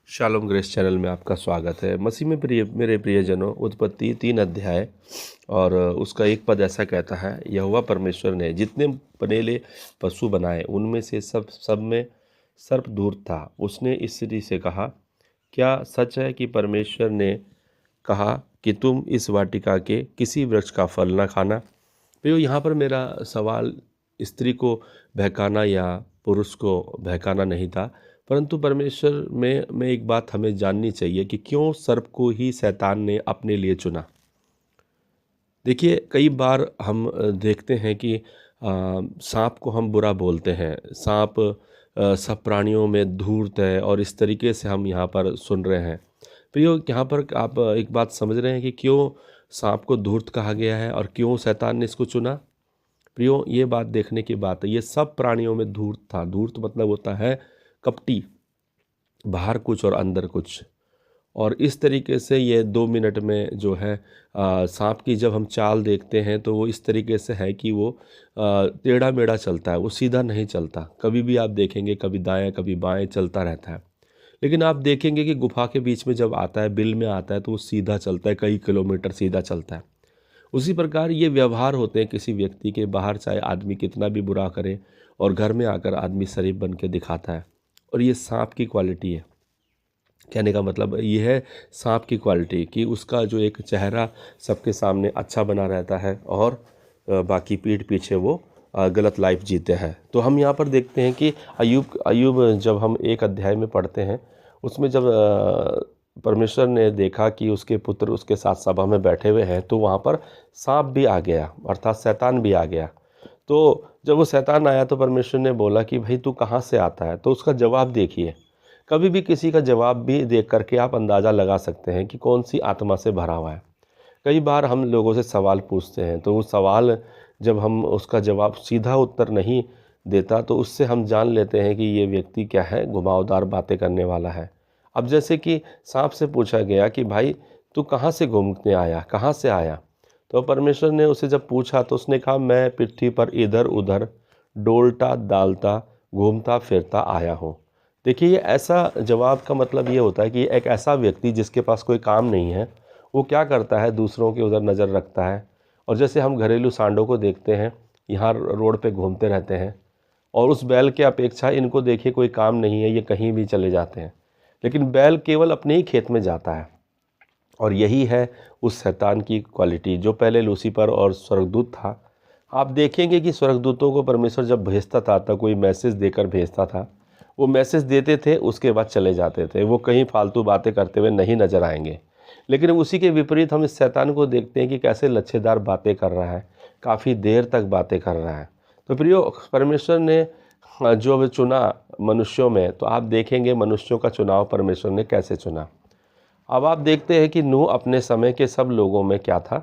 Shalom grace channel में आपका स्वागत है। मसीह में मेरे प्रियजनों, उत्पत्ति 3 अध्याय और उसका एक पद ऐसा कहता है, यहोवा परमेश्वर ने जितने पनेले पशु बनाए उनमें से सब में सर्प धूर्त था। उसने स्त्री से कहा, क्या सच है कि परमेश्वर ने कहा कि तुम इस वाटिका के किसी वृक्ष का फल न खाना? तो यहाँ पर मेरा सवाल स्त्री को बहकाना या पुरुष को बहकाना नहीं था, परंतु परमेश्वर में एक बात हमें जाननी चाहिए कि क्यों सर्प को ही शैतान ने अपने लिए चुना। देखिए, कई बार हम देखते हैं कि सांप को हम बुरा बोलते हैं। सांप सब प्राणियों में धूर्त है और इस तरीके से हम यहाँ पर सुन रहे हैं। प्रियो, यहाँ पर आप एक बात समझ रहे हैं कि क्यों सांप को धूर्त कहा गया है और क्यों शैतान ने इसको चुना? प्रियो, ये बात देखने की बात है। ये सब प्राणियों में धूर्त था। धूर्त मतलब होता है कपटी, बाहर कुछ और अंदर कुछ। और इस तरीके से ये 2 मिनट में जो है सांप की जब हम चाल देखते हैं तो वो इस तरीके से है कि वो टेढ़ा मेढ़ा चलता है, वो सीधा नहीं चलता। कभी भी आप देखेंगे कभी दाएं कभी बाएं चलता रहता है। लेकिन आप देखेंगे कि गुफा के बीच में जब आता है, बिल में आता है, तो वो सीधा चलता है, कई किलोमीटर सीधा चलता है। उसी प्रकार ये व्यवहार होते हैं किसी व्यक्ति के। बाहर चाहे आदमी कितना भी बुरा करे और घर में आकर आदमी शरीफ बन के दिखाता है। और ये सांप की क्वालिटी है। कहने का मतलब ये है सांप की क्वालिटी कि उसका जो एक चेहरा सबके सामने अच्छा बना रहता है और बाकी पीठ पीछे वो गलत लाइफ जीते हैं। तो हम यहाँ पर देखते हैं कि अयूब जब हम 1 अध्याय में पढ़ते हैं, उसमें जब परमेश्वर ने देखा कि उसके पुत्र उसके साथ सभा में बैठे हुए हैं, तो वहाँ पर सांप भी आ गया, अर्थात शैतान भी आ गया। तो जब वो शैतान आया तो परमेश्वर ने बोला कि भाई तू कहाँ से आता है? तो उसका जवाब देखिए। कभी भी किसी का जवाब भी देख करके आप अंदाज़ा लगा सकते हैं कि कौन सी आत्मा से भरा हुआ है। कई बार हम लोगों से सवाल पूछते हैं, तो वो सवाल जब हम उसका जवाब सीधा उत्तर नहीं देता तो उससे हम जान लेते हैं कि ये व्यक्ति क्या है, घुमावदार बातें करने वाला है। अब जैसे कि सांप से पूछा गया कि भाई तू कहाँ से घूमने आया, कहाँ से आया? तो परमेश्वर ने उसे जब पूछा तो उसने कहा, मैं पृथ्वी पर इधर उधर डोलता डालता घूमता फिरता आया हूँ। देखिए, ये ऐसा जवाब का मतलब ये होता है कि एक ऐसा व्यक्ति जिसके पास कोई काम नहीं है, वो क्या करता है, दूसरों के उधर नज़र रखता है। और जैसे हम घरेलू सांडों को देखते हैं, यहाँ रोड पे घूमते रहते हैं, और उस बैल के अपेक्षा इनको देखिए कोई काम नहीं है, ये कहीं भी चले जाते हैं। लेकिन बैल केवल अपने ही खेत में जाता है। और यही है उस शैतान की क्वालिटी, जो पहले लूसीफर और स्वर्गदूत था। आप देखेंगे कि स्वर्गदूतों को परमेश्वर जब भेजता था तो कोई मैसेज देकर भेजता था। वो मैसेज देते थे, उसके बाद चले जाते थे। वो कहीं फालतू बातें करते हुए नहीं नजर आएंगे। लेकिन उसी के विपरीत हम इस शैतान को देखते हैं कि कैसे लच्छेदार बातें कर रहा है, काफ़ी देर तक बातें कर रहा है। तो प्रियो, परमेश्वर ने जो चुना मनुष्यों में, तो आप देखेंगे मनुष्यों का चुनाव परमेश्वर ने कैसे चुना। अब आप देखते हैं कि नूह अपने समय के सब लोगों में क्या था,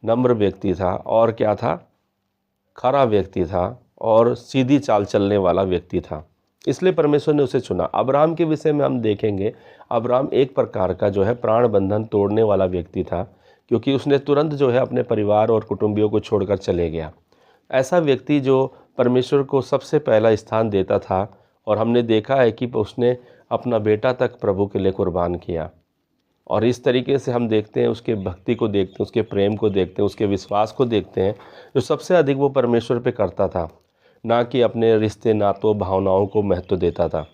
नम्र व्यक्ति था, और क्या था, खरा व्यक्ति था और सीधी चाल चलने वाला व्यक्ति था। इसलिए परमेश्वर ने उसे चुना। अब्राहम के विषय में हम देखेंगे, अब्राहम एक प्रकार का जो है प्राण बंधन तोड़ने वाला व्यक्ति था, क्योंकि उसने तुरंत जो है अपने परिवार और कुटुंबियों को छोड़कर चले गया। ऐसा व्यक्ति जो परमेश्वर को सबसे पहला स्थान देता था, और हमने देखा है कि उसने अपना बेटा तक प्रभु के लिए कुर्बान किया। और इस तरीके से हम देखते हैं, उसके भक्ति को देखते हैं, उसके प्रेम को देखते हैं, उसके विश्वास को देखते हैं, जो सबसे अधिक वो परमेश्वर पे करता था, ना कि अपने रिश्ते नातों भावनाओं को महत्व देता था।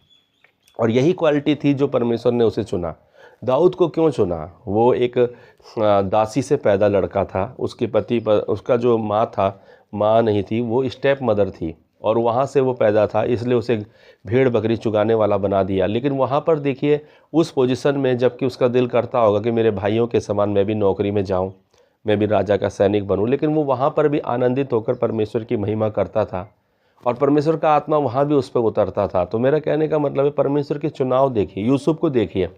और यही क्वालिटी थी जो परमेश्वर ने उसे चुना। दाऊद को क्यों चुना? वो एक दासी से पैदा लड़का था। उसके पति पर उसका जो माँ था, माँ नहीं थी, वो स्टेप मदर थी, और वहाँ से वो पैदा था, इसलिए उसे भेड़ बकरी चुगाने वाला बना दिया। लेकिन वहाँ पर देखिए, उस पोजीशन में, जबकि उसका दिल करता होगा कि मेरे भाइयों के समान मैं भी नौकरी में जाऊँ, मैं भी राजा का सैनिक बनूँ, लेकिन वो वहाँ पर भी आनंदित होकर परमेश्वर की महिमा करता था, और परमेश्वर का आत्मा वहाँ भी उस पर उतरता था। तो मेरा कहने का मतलब है, परमेश्वर के चुनाव देखिए। यूसुफ को देखिए,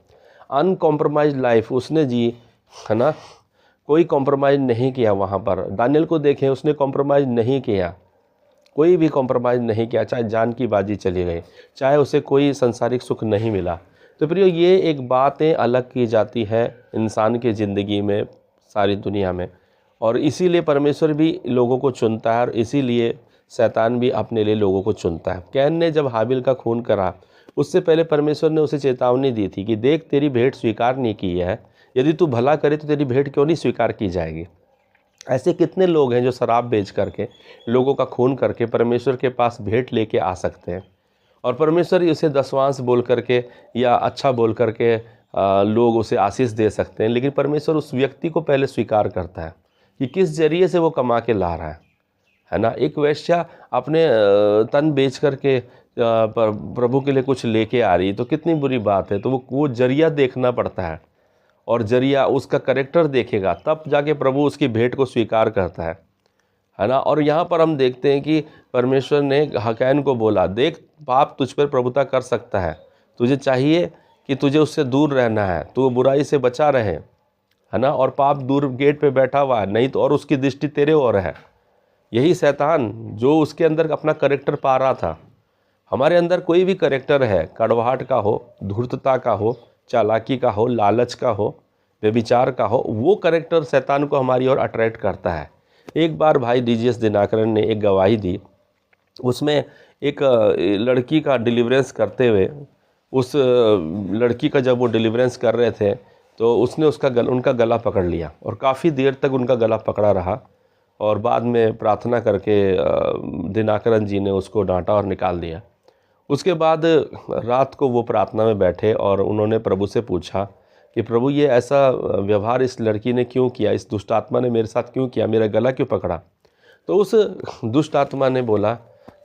अनकॉम्प्रोमाइज लाइफ उसने जी, है ना, कोई कॉम्प्रोमाइज़ नहीं किया वहाँ पर। दानियल को देखें, उसने कॉम्प्रोमाइज़ नहीं किया, कोई भी कॉम्प्रोमाइज़ नहीं किया, चाहे जान की बाजी चली गई, चाहे उसे कोई संसारिक सुख नहीं मिला। तो प्रियो, ये एक बातें अलग की जाती है इंसान की ज़िंदगी में, सारी दुनिया में। और इसीलिए परमेश्वर भी लोगों को चुनता है, और इसीलिए शैतान भी अपने लिए लोगों को चुनता है। कैन ने जब हाबिल का खून करा, उससे पहले परमेश्वर ने उसे चेतावनी दी थी कि देख, तेरी भेंट स्वीकार नहीं की है, यदि तू भला करे तो तेरी भेंट क्यों नहीं स्वीकार की जाएगी। ऐसे कितने लोग हैं जो शराब बेच करके, लोगों का खून करके परमेश्वर के पास भेंट लेके आ सकते हैं, और परमेश्वर ही उसे दशवांश बोल करके या अच्छा बोल करके लोग उसे आशीष दे सकते हैं, लेकिन परमेश्वर उस व्यक्ति को पहले स्वीकार करता है कि किस जरिए से वो कमा के ला रहा है ना। एक वेश्या अपने तन बेच करके प्रभु के लिए कुछ लेके आ रही है तो कितनी बुरी बात है। तो वो जरिया देखना पड़ता है, और जरिया उसका कैरेक्टर देखेगा, तब जाके प्रभु उसकी भेंट को स्वीकार करता है ना। और यहाँ पर हम देखते हैं कि परमेश्वर ने हकैन को बोला, देख, पाप तुझ पर प्रभुता कर सकता है, तुझे चाहिए कि तुझे उससे दूर रहना है, तू बुराई से बचा रहे, है ना। और पाप दूर गेट पे बैठा हुआ है, नहीं तो और उसकी दृष्टि तेरे ओर है। यही शैतान जो उसके अंदर अपना करेक्टर पा रहा था। हमारे अंदर कोई भी करेक्टर है, कड़वाहट का हो, धूर्तता का हो, चालाकी का हो, लालच का हो, व्यभिचार का हो, वो करेक्टर शैतान को हमारी ओर अट्रैक्ट करता है। एक बार भाई डीजीएस दिनाकरन ने एक गवाही दी, उसमें एक लड़की का डिलीवरेंस करते हुए, उस लड़की का जब वो डिलीवरेंस कर रहे थे तो उसने उनका गला पकड़ लिया और काफ़ी देर तक उनका गला पकड़ा रहा, और बाद में प्रार्थना करके दिनाकरन जी ने उसको डांटा और निकाल दिया। उसके बाद रात को वो प्रार्थना में बैठे और उन्होंने प्रभु से पूछा कि प्रभु, ये ऐसा व्यवहार इस लड़की ने क्यों किया, इस दुष्ट आत्मा ने मेरे साथ क्यों किया, मेरा गला क्यों पकड़ा। तो उस दुष्ट आत्मा ने बोला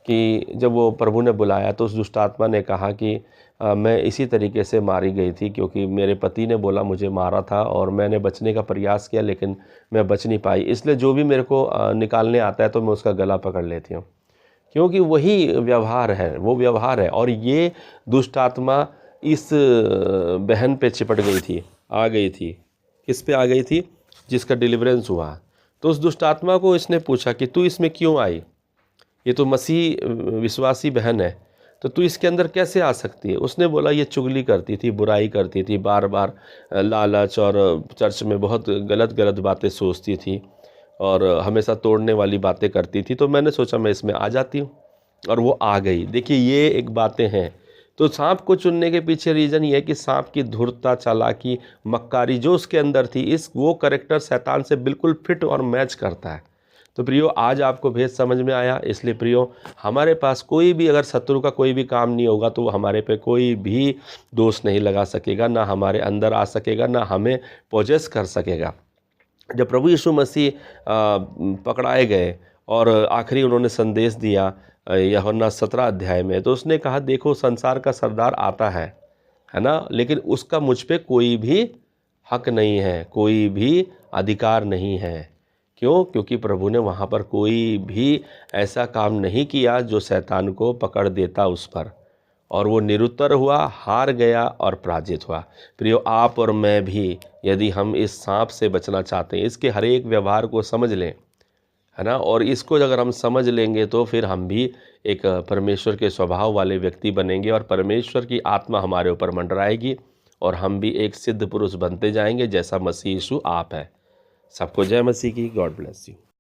कि जब वो प्रभु ने बुलाया तो उस दुष्ट आत्मा ने कहा कि मैं इसी तरीके से मारी गई थी, क्योंकि मेरे पति ने बोला मुझे मारा था और मैंने बचने का प्रयास किया लेकिन मैं बच नहीं पाई, इसलिए जो भी मेरे को निकालने आता है तो मैं उसका गला पकड़ लेती हूँ, क्योंकि वही व्यवहार है, वो व्यवहार है। और ये दुष्ट आत्मा इस बहन पे चिपट गई थी, आ गई थी। किस पे आ गई थी? जिसका डिलीवरेंस हुआ। तो उस दुष्ट आत्मा को इसने पूछा कि तू इसमें क्यों आई, ये तो मसीह विश्वासी बहन है, तो तू इसके अंदर कैसे आ सकती है। उसने बोला ये चुगली करती थी, बुराई करती थी, बार बार लालच, और चर्च में बहुत गलत गलत बातें सोचती थी और हमेशा तोड़ने वाली बातें करती थी। तो मैंने सोचा मैं इसमें आ जाती हूँ, और वो आ गई। देखिए, ये एक बातें हैं। तो सांप को चुनने के पीछे रीज़न ये है कि सांप की धूर्तता, चालाकी, मक्कारी जो उसके अंदर थी, वो करेक्टर शैतान से बिल्कुल फिट और मैच करता है। तो प्रियो, आज आपको भेद समझ में आया। इसलिए प्रियो, हमारे पास कोई भी अगर शत्रु का कोई भी काम नहीं होगा तो वो हमारे पे कोई भी दोष नहीं लगा सकेगा, ना हमारे अंदर आ सकेगा, ना हमें पोजेस कर सकेगा। जब प्रभु यीशु मसीह पकड़ाए गए और आखिरी उन्होंने संदेश दिया यूहन्ना 17 अध्याय में, तो उसने कहा, देखो, संसार का सरदार आता है ना, लेकिन उसका मुझ पे कोई भी हक नहीं है, कोई भी अधिकार नहीं है। क्यों? क्योंकि प्रभु ने वहाँ पर कोई भी ऐसा काम नहीं किया जो शैतान को पकड़ देता उस पर, और वो निरुत्तर हुआ, हार गया और पराजित हुआ। प्रियो, आप और मैं भी, यदि हम इस सांप से बचना चाहते हैं, इसके हर एक व्यवहार को समझ लें, है ना, और इसको अगर हम समझ लेंगे तो फिर हम भी एक परमेश्वर के स्वभाव वाले व्यक्ति बनेंगे, और परमेश्वर की आत्मा हमारे ऊपर मंडराएगी, और हम भी एक सिद्ध पुरुष बनते जाएंगे जैसा मसीह यीशु आप है। सबको जय मसीह की। God bless you.